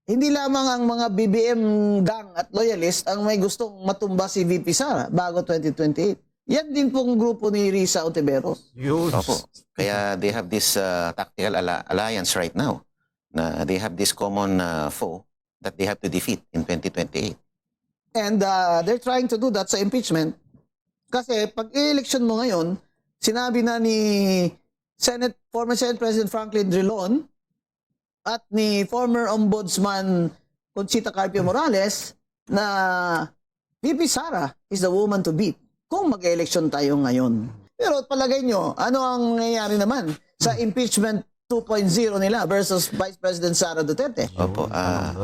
hindi lamang ang mga BBM gang at loyalist ang may gustong matumba si VP Sara bago 2028. Yan din pong grupo ni Risa Ontiveros. Yun. Opo. Kaya they have this tactical alliance right now. Na they have this common foe that they have to defeat in 2028. And they're trying to do that sa impeachment. Kasi pag election mo ngayon, sinabi na ni former Senate President Franklin Drilon at ni former Ombudsman Conchita Carpio Morales na VP Sara is the woman to beat kung mag-election tayo ngayon. Pero palagay nyo, ano ang nangyayari naman sa impeachment 2.0 nila versus Vice President Sara Duterte? Opo.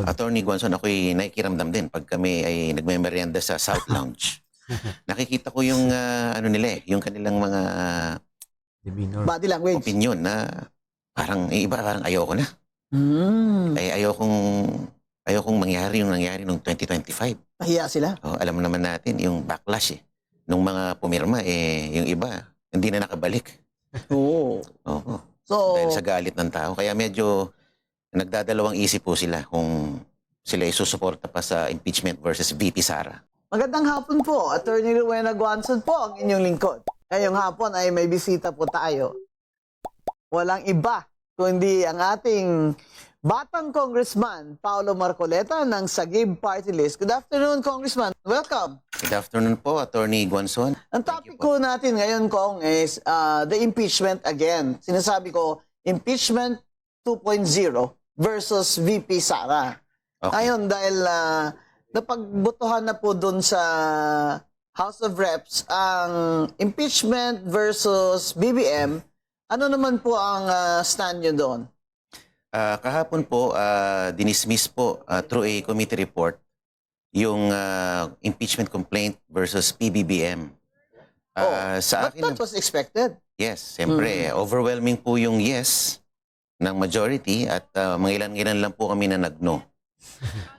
Attorney Guanzon, ako'y nakikiramdam din pag kami ay nagme-merienda sa South Lounge. Nakikita ko yung ano nila yung kanilang mga Body language. opinion na parang iba parang ayoko na. Ay ayokong mangyari yung nangyari noong 2025. Pahiya sila. Oh, alam naman natin yung backlash nung mga pumirma yung iba hindi na nakabalik. Oo. Oo. So, Dahil sa galit ng tao. Kaya medyo nagdadalawang isip po sila kung sila ay susuporta pa sa impeachment versus VP Sara. magandang hapon po. Attorney Rowena Guanzon po ang inyong lingkod. Ngayong hapon ay may bisita po tayo. Walang iba kundi ang ating batang congressman, Paolo Marcoleta ng Sagib Party List. Good afternoon, Congressman. Welcome. Good afternoon po, Attorney Guanzon. Ang topic ko natin ngayon, Kong, is the impeachment again. Sinasabi ko, impeachment 2.0 versus VP Sara. Okay. Ngayon, dahil napagbotohan na po dun sa House of Reps ang impeachment versus BBM, ano naman po ang stand nyo doon? Kahapon po, dinismiss po through a committee report yung impeachment complaint versus PBBM. Sa But akin, that was expected. yes, siyempre, overwhelming po yung yes ng majority at mga ilan-ilan lang po kami na nag-no.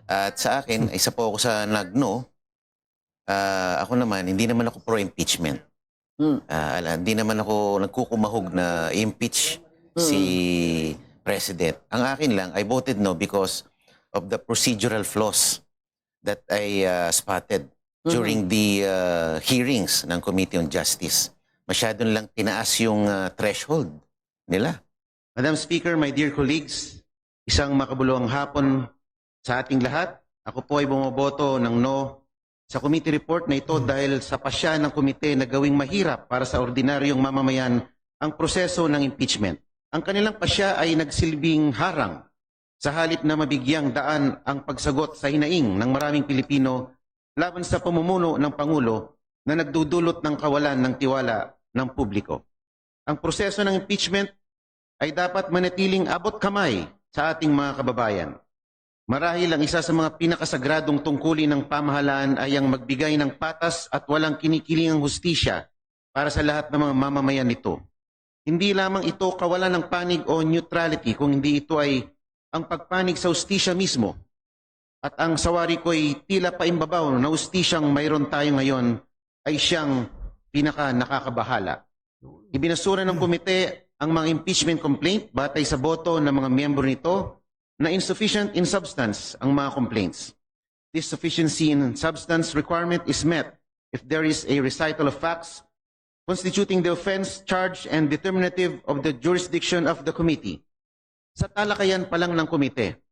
At sa akin, isa po ako sa nag-no. Ako naman, hindi naman ako pro-impeachment. Hindi naman ako nagkukumahog na impeach si President. Ang akin lang, I voted no because of the procedural flaws that I spotted during the hearings ng Committee on Justice. Masyadong lang tinaas yung threshold nila. Madam Speaker, my dear colleagues, isang makabuluhang hapon sa ating lahat. Ako po ay bumoboto ng no sa committee report na ito dahil sa pasya ng komite na gawing mahirap para sa ordinaryong mamamayan ang proseso ng impeachment. Ang kanilang pasya ay nagsilbing harang sa halip na mabigyang daan ang pagsagot sa hinaing ng maraming Pilipino laban sa pamumuno ng Pangulo na nagdudulot ng kawalan ng tiwala ng publiko. Ang proseso ng impeachment ay dapat manatiling abot kamay sa ating mga kababayan. Marahil ang isa sa mga pinakasagradong tungkulin ng pamahalaan ay ang magbigay ng patas at walang kinikilingang hustisya para sa lahat ng mga mamamayan nito. Hindi lamang ito kawalan ng panig o neutrality kung hindi ito ay ang pagpanig sa hustisya mismo. At ang sawari ko'y tila paimbabaw na hustisyang mayroon tayo ngayon ay siyang pinaka nakakabahala. Ibinasura ng komite ang mga impeachment complaint batay sa boto ng mga miyembro nito na insufficient in substance ang mga complaints. This sufficiency in substance requirement is met if there is a recital of facts constituting the offense, charge, and determinative of the jurisdiction of the committee. Sa talakayan pa lang ng komite,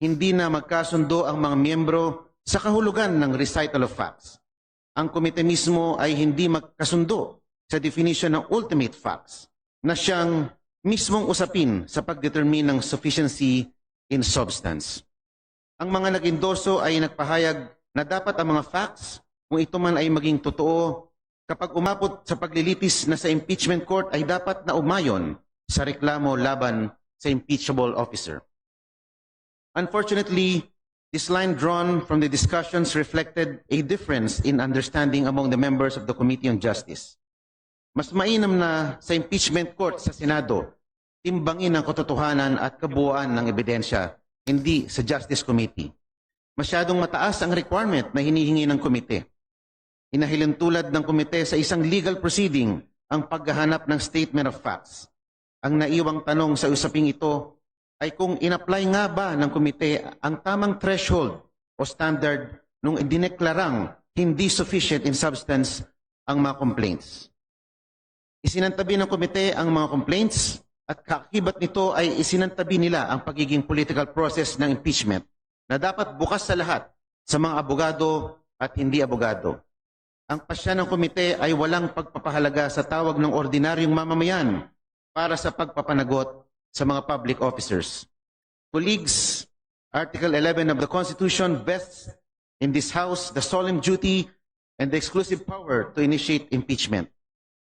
hindi na magkasundo ang mga miyembro sa kahulugan ng recital of facts. Ang komite mismo ay hindi magkasundo sa definition ng ultimate facts na siyang mismong usapin sa pagdetermine ng sufficiency in substance. Ang mga nag-endorso ay nagpahayag na dapat ang mga facts, kung ito man ay maging totoo, kapag umabot sa paglilitis na sa impeachment court ay dapat na umayon sa reklamo laban sa impeachable officer. Unfortunately, this line drawn from the discussions reflected a difference in understanding among the members of the Committee on Justice. Mas mainam na sa impeachment court sa Senado, timbangin ang katotohanan at kabuuan ng ebidensya, hindi sa Justice Committee. Masyadong mataas ang requirement na hinihingi ng komite. Inahilin tulad ng komite sa isang legal proceeding ang paghahanap ng statement of facts. Ang naiwang tanong sa usaping ito ay kung in-apply nga ba ng komite ang tamang threshold o standard nung idineklarang hindi sufficient in substance ang mga complaints. Isinantabi ng komite ang mga complaints at kakibat nito ay isinantabi nila ang pagiging political process ng impeachment na dapat bukas sa lahat sa mga abogado at hindi abogado. Ang pasya ng komite ay walang pagpapahalaga sa tawag ng ordinaryong mamamayan para sa pagpapanagot sa mga public officers. Colleagues, Article 11 of the Constitution vests in this House the solemn duty and the exclusive power to initiate impeachment.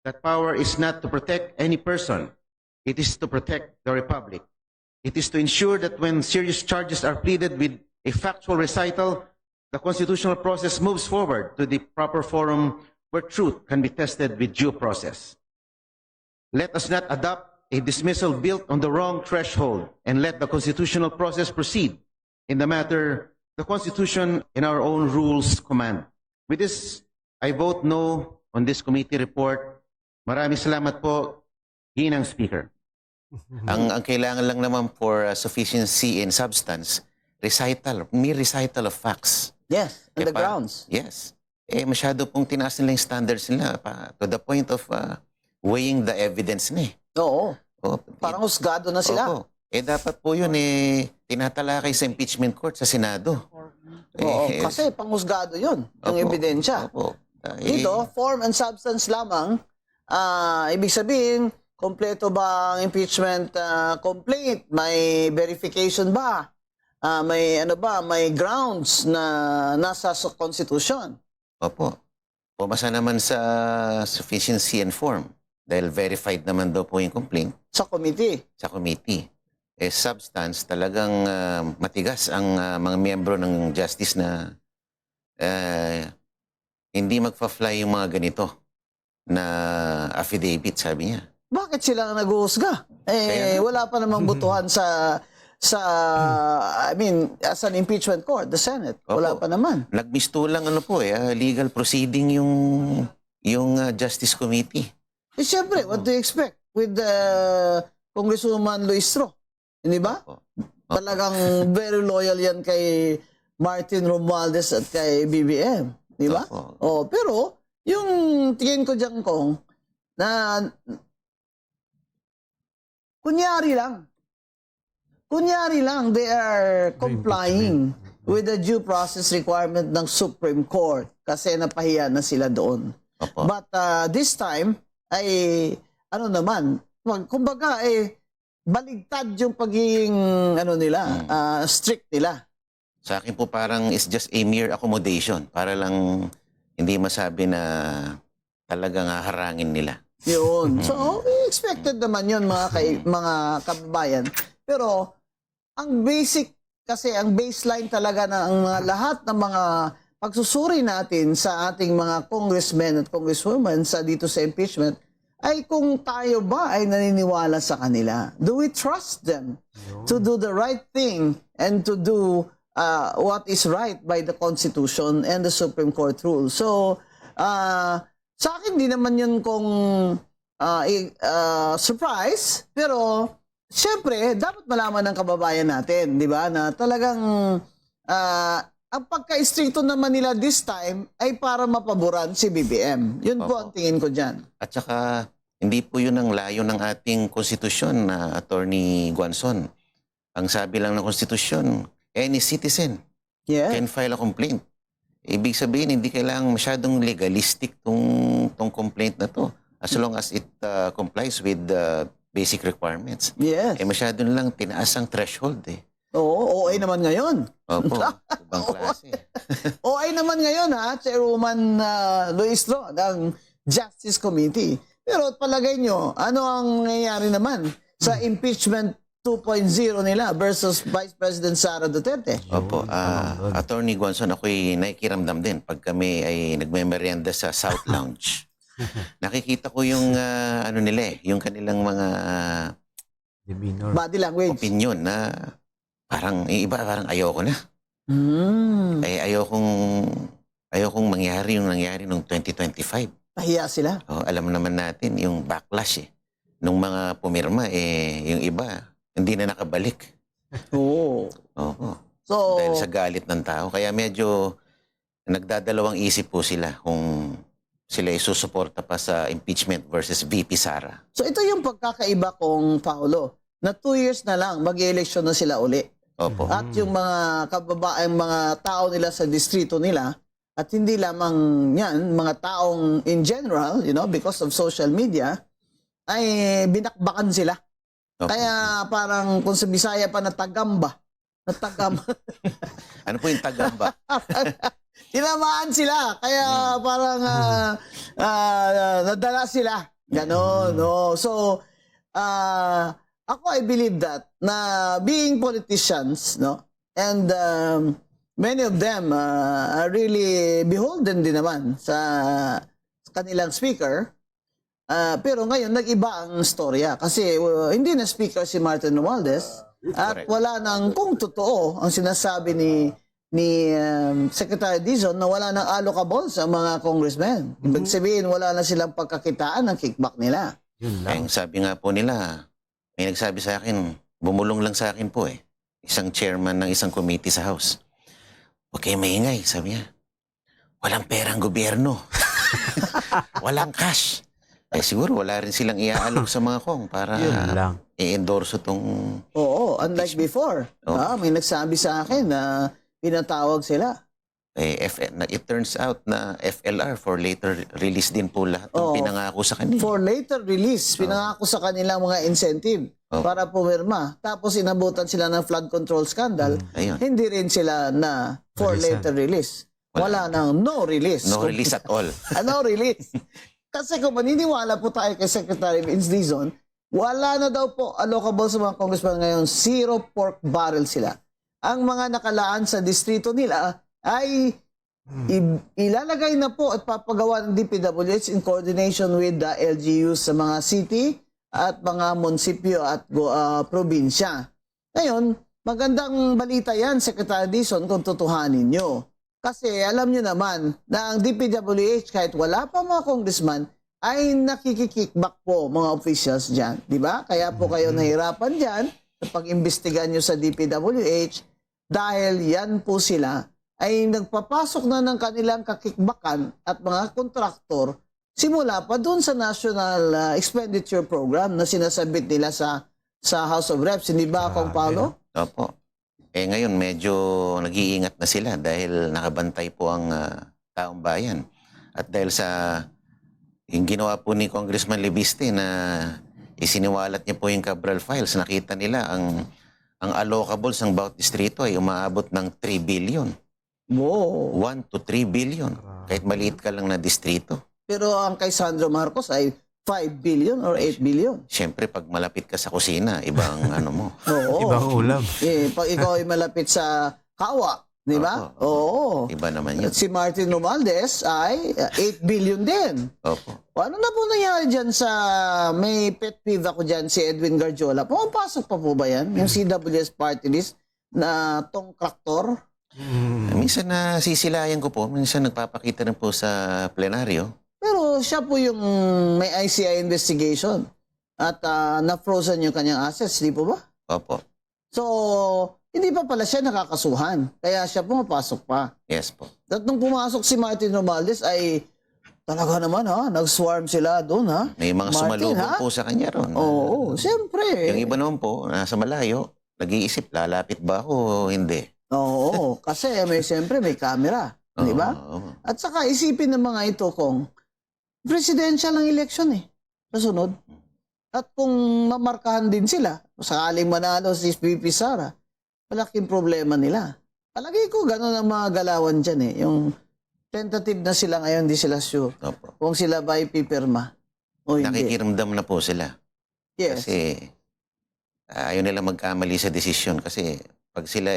That power is not to protect any person. It is to protect the Republic. It is to ensure that when serious charges are pleaded with a factual recital, the constitutional process moves forward to the proper forum where truth can be tested with due process. Let us not adopt a dismissal built on the wrong threshold and let the constitutional process proceed in the matter the Constitution and our own rules command. With this, I vote no on this committee report. Maraming salamat po, Ginang Speaker. Ang kailangan lang naman for sufficiency in substance, mere recital of facts. Yes, and the Pa- grounds. Yes. Masyado pong tinaas nila yung standards nila to the point of weighing the evidence na eh. Oo. Oh, Parang husgado na sila. Opo. Dapat po yun tinatalakay sa impeachment court sa Senado. Oo, kasi panghusgado yun, yung Opo. ebidensya. Opo. Dito, form and substance lamang, ibig sabihin, kompleto ba ang impeachment complaint? May verification ba? May ano ba? May grounds na nasa sa Constitution. Opo. Pumasa naman sa sufficiency and form dahil verified naman daw po yung complaint Sa committee. sa committee. Substance, talagang matigas ang mga miyembro ng justice na hindi magfa-fly yung mga ganito na affidavit, sabi niya. Bakit sila nag-uusga? Wala pa namang butuhan sa as an impeachment court, the Senate. Wala Opo. pa naman. Nagmistulang legal proceeding yung Justice Committee. Siyempre, what do you expect with Congresswoman Luistro? Hindi ba? Opo. Talagang very loyal yan kay Martin Romualdez at kay BBM. Di ba? Opo. Pero, yung tingin ko dyan kong, na kunyari lang, they are complying with the due process requirement ng Supreme Court kasi napahiya na sila doon. Opo. But this time, ay, kumbaga, baligtad yung pagiging, strict nila. Sa akin po parang it's just a mere accommodation para lang hindi masabi na talagang haharangin nila. Yun. So, expected naman yun, mga kababayan. Pero, ang baseline talaga ng lahat ng mga pagsusuri natin sa ating mga congressmen at congresswomen dito sa impeachment ay kung tayo ba ay naniniwala sa kanila. Do we trust them to do the right thing and to do what is right by the Constitution and the Supreme Court rules? So, sa akin, di naman yun kung surprise, pero siyempre, dapat malaman ng kababayan natin, di ba, na talagang ang pagka-istrikto naman nila this time ay para mapaboran si BBM. Yun po Opo. ang tingin ko dyan. At saka, hindi po yun ang layo ng ating konstitusyon na Attorney Guanzon. Ang sabi lang ng konstitusyon, any citizen Yeah. can file a complaint. Ibig sabihin, hindi kailangang masyadong legalistic tong complaint na to. As long as it complies with the basic requirements. Yes. Masyado lang tinaas ang threshold eh. Oo, OA naman ngayon. Opo, ibang klase. OA naman ngayon Chairwoman Luistro ng Justice Committee. Pero palagay nyo, ano ang nangyayari naman sa impeachment 2.0 nila versus Vice President Sara Duterte? Opo, Attorney Guanzon, ako'y nakikiramdam din pag kami ay nagmemeryenda sa South Lounge. Nakikita ko yung yung kanilang mga Body language. opinion na parang ayoko na. Ayokong mangyari yung nangyari noong 2025. Pahiya sila. Alam naman natin yung backlash nung mga pumirma yung iba hindi na nakabalik. Oo. Opo. So, Dahil sa galit ng tao. Kaya medyo nagdadalawang isip po sila kung sila isusuporta pa sa impeachment versus VP Sara. so ito yung pagkakaiba kong Paolo, na 2 years na lang, mag-election na sila uli. Opo. At yung mga kababaeng mga tao nila sa distrito nila, at hindi lamang yan, mga taong in general, because of social media, ay binakbakan sila. Opo. Kaya parang kung sa Bisaya pa natagamba. Ano po yung Tagambak? Tinamaan sila. Kaya parang nadala sila. Ganon, no? So, ako I believe that na being politicians, no? And many of them are really beholden din naman sa kanilang speaker. Pero ngayon, nag-iba ang storya. Kasi hindi na speaker si Martin Romualdez. At Correct. wala nang, kung totoo, ang sinasabi ni Secretary Dizon na wala nang allocable sa mga congressmen. Ibig sabihin, wala na silang pagkakitaan ng kickback nila. Yun lang. Ang sabi nga po nila, may nagsabi sa akin, bumulong lang sa akin po isang chairman ng isang committee sa House. Huwag kayo maingay, sabi niya. Walang perang gobyerno. Walang cash. Siguro wala rin silang iaalok sa mga kong para Yun lang. i-endorso tong... Oo, unlike before. Oo. May nagsabi sa akin na pinatawag sila. It turns out na FLR for later release din po lahat ng Oo. pinangako sa kanila. For later release, pinangako sa kanila mga incentive Oo. para pumirma. Tapos inabutan sila ng flood control scandal. Ayun. Hindi rin sila na for Releasean. later release. Wala nang no release. No release at all. No release. Kasi kung maniniwala po tayo kay Secretary Vince Dizon, wala na daw po allocable sa mga congressman ngayon. 0 pork barrel sila. Ang mga nakalaan sa distrito nila ay ilalagay na po at papagawa ng DPWH in coordination with the LGUs sa mga city at mga munisipyo at probinsya. Ngayon, magandang balita yan, Secretary Dizon, kung tutuhanin nyo. Kasi alam nyo naman na ang DPWH, kahit wala pa mga congressman, ay nakikikickback po mga officials dyan. Di ba? Kaya po kayo nahirapan dyan sa pag-imbestigan nyo sa DPWH dahil yan po sila ay nagpapasok na ng kanilang kakikbakan at mga kontraktor simula pa doon sa National Expenditure Program na sinasabit nila sa House of Reps. Hindi ba, Kong Paolo? Opo. Ngayon medyo nag-iingat na sila dahil nakabantay po ang taong bayan. At dahil sa yung ginawa po ni Congressman Lebiste na isiniwalat niya po yung Cabral Files, nakita nila ang allocables ng bawat distrito ay umaabot ng 3 billion. Wow. 1 to 3 billion. Kahit maliit ka lang na distrito. Pero ang kay Sandro Marcos ay 5 billion or 8 billion. Siyempre, pag malapit ka sa kusina, ibang ano mo. Oo. Ibang ulam. Pag ikaw ay malapit sa kawa, di ba? Oo. Iba naman yun. At si Martin Romualdez ay 8 billion din. Opo. Ano na po nangyari dyan sa, may pet peeve ako dyan, si Edwin Garjola. Pumapasok pa po ba yan? Yung CWS party list na tong traktor? Minsan na sisilayan ko po, minsan nagpapakita rin po sa plenaryo. Pero siya po yung may ICI investigation at na-frozen yung kanyang assets, di po ba? Opo. So, hindi pa pala siya nakakasuhan. Kaya siya pumapasok pa. Yes po. At nung pumasok si Martin Romualdez ay talaga naman nag-swarm sila doon May mga Martin, sumalubong po sa kanya ron. Oo, siyempre. Yung iba naman po, nasa malayo, nag-iisip, lalapit ba ako o hindi? Oo, kasi siyempre may camera. Di ba? Oo. At saka isipin ng mga ito kung presidential ang election kasunod. At kung mamarkahan din sila, sakaling manalo si VP Sara, malaking problema nila. Palagi ko gano'n ang mga galawan dyan Yung tentative na sila ngayon, di sila sure. Opo. Kung sila ba ipipirma o hindi. Nakikiramdam na po sila. Yes. Kasi ayaw nila magkamali sa desisyon kasi pag sila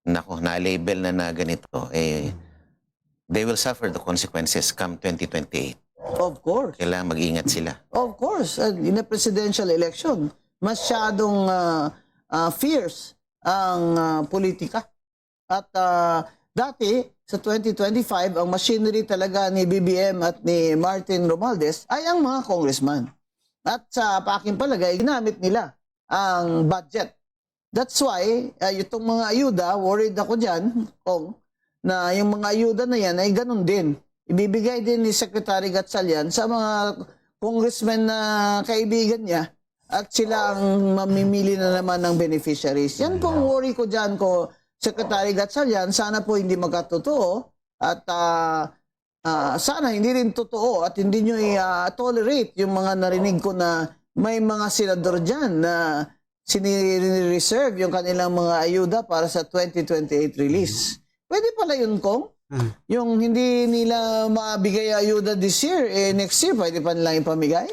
na-label na ganito, they will suffer the consequences come 2028. Of course. Kailangan mag-ingat sila. Of course. In a presidential election, masyadong fierce ang politika. At dati, sa 2025, ang machinery talaga ni BBM at ni Martin Romualdez ay ang mga congressman. At sa aking palagay, ginamit nila ang budget That's why, itong mga ayuda, worried ako dyan, Kong, na yung mga ayuda na yan ay ganun din. Ibibigay din ni Secretary Gatchalian sa mga congressmen na kaibigan niya at sila ang mamimili na naman ng beneficiaries. Yan pong worry ko dyan ko, Secretary Gatchalian, sana po hindi magkatotoo at sana hindi rin totoo at hindi nyo i-tolerate yung mga narinig ko na may mga senador dyan na sinireserve yung kanilang mga ayuda para sa 2028 release. Pwede pala yun, Kong? Yung hindi nila mabigay ayuda this year, next year, pwede pa nilang ipamigay?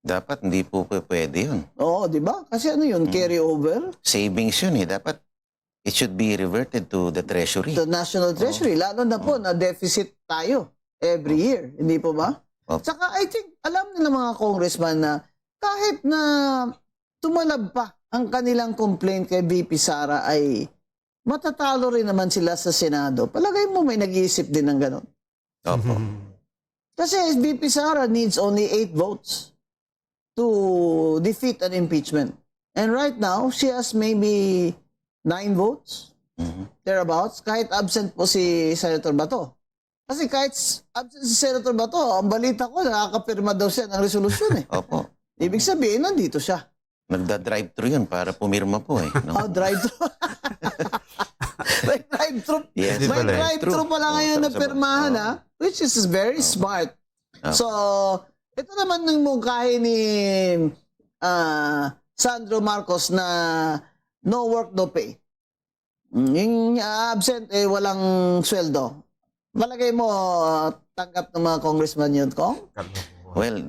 Dapat hindi po pwede yun. Oo, di ba? Kasi ano yun, carry over? Savings yun eh. Dapat it should be reverted to the treasury. The National Treasury. Lalo na po na deficit tayo every year. Hindi po ba? Saka I think, alam nila mga congressman na kahit na tumalab pa ang kanilang complaint kay VP Sara ay matatalo rin naman sila sa Senado. Palagay mo may nag-iisip din ng ganon. Opo. Kasi VP Sara needs only 8 votes to defeat an impeachment. And right now, she has maybe 9 votes, thereabouts, kahit absent po si Senator Bato. Kasi kahit absent si Senator Bato, ang balita ko, nakakapirma daw siya ng resolusyon eh. Opo. Ibig sabihin, nandito siya. Nagda-drive-thru yun para pumirma po eh. No? Oh, drive-thru. May drive-thru. Yes, May pala eh. drive-thru pala ngayon na pirmahan, ha? Which is very smart. So, ito naman ng mungkahi ni Sandro Marcos na no work, no pay. Yung absent, walang sweldo. Malagay mo, tanggap ng mga congressman yun, Kong? Well,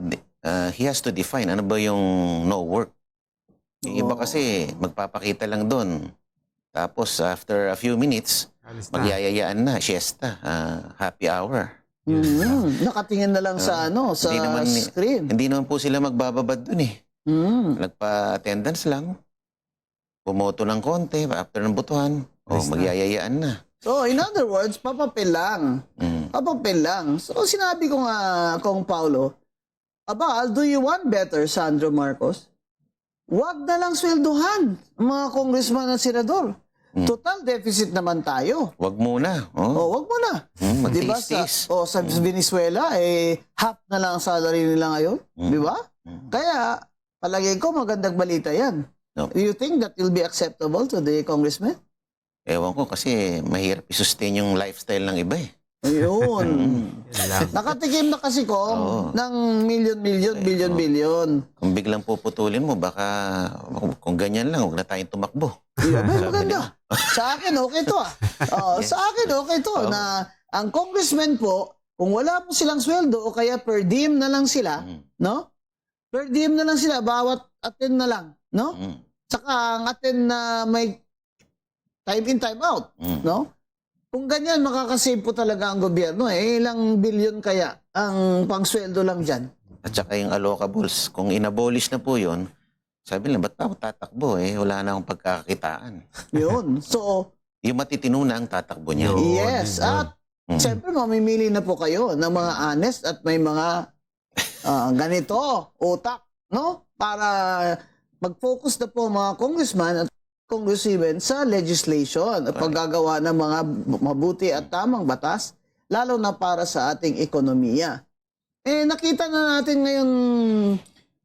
he has to define ano ba yung no work. Yung iba kasi magpapakita lang doon. Tapos after a few minutes, magyayayaan na, siesta, happy hour. Nakatingin na lang sa sa screen. Hindi naman po sila magbababad doon eh. Nagpa-attendance lang. Pumoto ng konti, after ng butuhan, magyayayaan na. So, in other words, papapel lang. Papapel lang. So, sinabi ko nga, Kong Paulo, Abal, do you want better, Sandro Marcos? Huwag na lang swelduhan ang mga congressman at senador. Total deficit naman tayo. Wag muna. Wag mo na. Diba sa Venezuela, half na lang ang salary nila ngayon. Diba? Kaya, palagay ko, magandang balita yan. No. Do you think that will be acceptable to the congressman? Ewan ko kasi mahirap i-sustain yung lifestyle ng iba eh. Ayun. Nakatikim na kasi ko ng billion. Kung biglang puputulin mo, baka kung ganyan lang, huwag na tayong tumakbo. Maganda. Sa akin, okay to Sa akin, okay to na ang congressman po, kung wala po silang sweldo o kaya per diem na lang sila, no? Per diem na lang sila, bawat attend na lang, no? Saka ang attend na may time in, time out, no? Kung ganyan, makakasave po talaga ang gobyerno. Ilang bilyon kaya ang pangsweldo lang dyan? At saka yung allocables, kung inabolish na po yun, sabi nila, ba't pa ako tatakbo Wala na akong pagkakakitaan. Yun. So, yung matitino na ang tatakbo niya. Yes. At siyempre, mamimili na po kayo ng mga honest at may mga ganito, utak, no? Para mag-focus na po mga congressman at congresswomen sa legislation at paggagawa ng mga mabuti at tamang batas, lalo na para sa ating ekonomiya. Nakita na natin ngayon,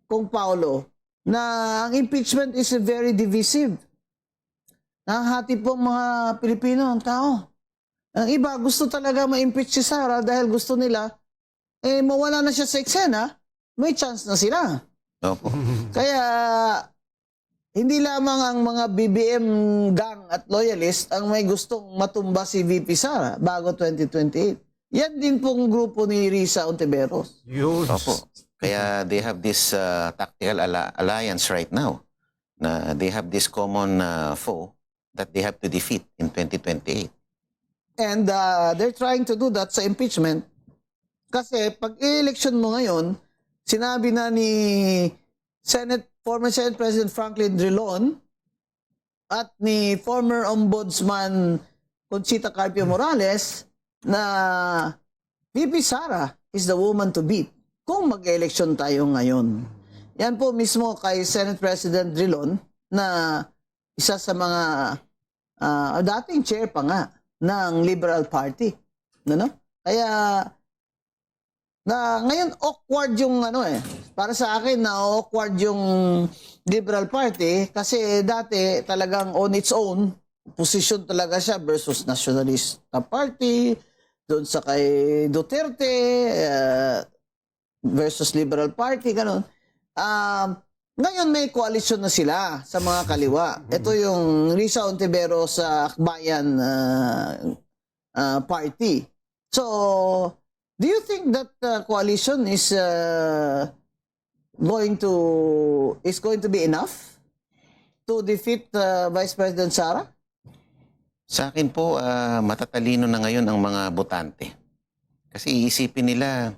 Kong Paulo, na ang impeachment is very divisive. Nahati po mga Pilipino ang tao. Ang iba gusto talaga ma-impeach si Sara dahil gusto nila, mawala na siya sa eksena, may chance na sila. Opo. Kaya, hindi lamang ang mga BBM gang at loyalist ang may gustong matumba si VP Sara bago 2028. Yan din pong grupo ni Risa Ontiveros. Opo. Kaya they have this tactical alliance right now. Na they have this common foe that they have to defeat in 2028. And they're trying to do that sa impeachment. Kasi pag i-election mo ngayon, sinabi na ni former Senate President Franklin Drilon at ni former Ombudsman Conchita Carpio Morales na VP Sara is the woman to beat kung mag-election tayo ngayon. Yan po mismo kay Senate President Drilon na isa sa mga dating chair pa nga ng Liberal Party. Ano? Kaya ngayon awkward yung para sa akin na awkward yung Liberal Party kasi dati talagang on its own position talaga siya versus Nationalista Party, doon sa kay Duterte versus Liberal Party, ganun. Ngayon may koalisyon na sila sa mga kaliwa. Ito yung Risa Ontiveros sa Akbayan Party. So, do you think that coalition is going to be enough to defeat Vice President Sara? Sa akin po, matatalino na ngayon ang mga botante. Kasi iisipin nila,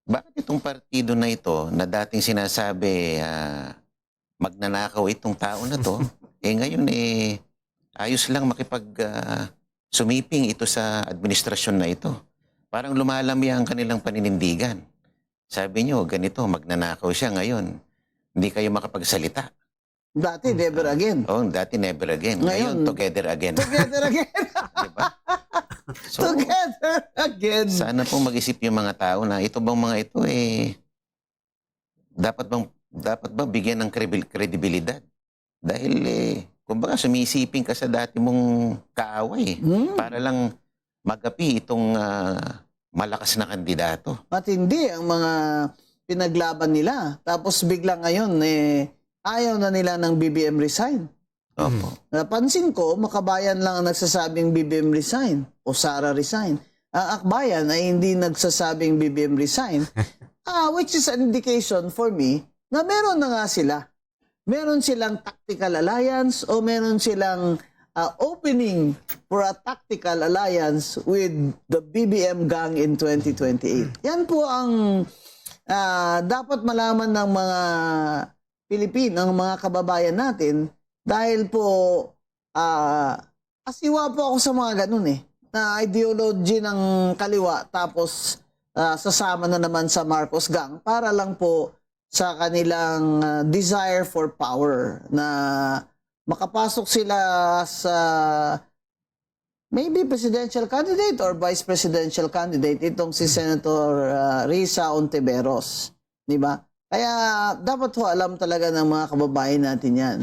bakit itong partido na ito na dating sinasabi magnanakaw itong tao na to, ngayon ayos lang sumiping ito sa administrasyon na ito. Parang lumalami ang kanilang paninindigan. Sabi nyo, ganito, magnanakaw siya ngayon. Hindi kayo makapagsalita. Dati, never again. Oh, dati never again. Ngayon, together again. Together again. Diba? So, Together again. sana pong mag-isip yung mga tao na ito bang mga ito dapat ba bigyan ng kredibilidad? Dahil kumbaga sumisiping ka sa dati mong kaaway para lang magapi itong malakas na kandidato. Matindi ang mga pinaglaban nila. Tapos bigla ngayon ayaw na nila ng BBM resign. Opo. Napansin ko, Makabayan lang ang nagsasabing BBM resign o Sara resign. Ang Akbayan ay hindi nagsasabing BBM resign. Which is an indication for me na meron na nga sila. Meron silang tactical alliance o meron silang opening for a tactical alliance with the BBM gang in 2028. Yan po ang dapat malaman ng mga Pilipino, ng mga kababayan natin, dahil po asiwa po ako sa mga ganun na ideology ng kaliwa tapos sasama na naman sa Marcos gang para lang po sa kanilang desire for power na makapasok sila sa maybe presidential candidate or vice presidential candidate itong si Senator Risa Ontiveros, di ba? Kaya dapat ho alam talaga ng mga kababayan natin yan.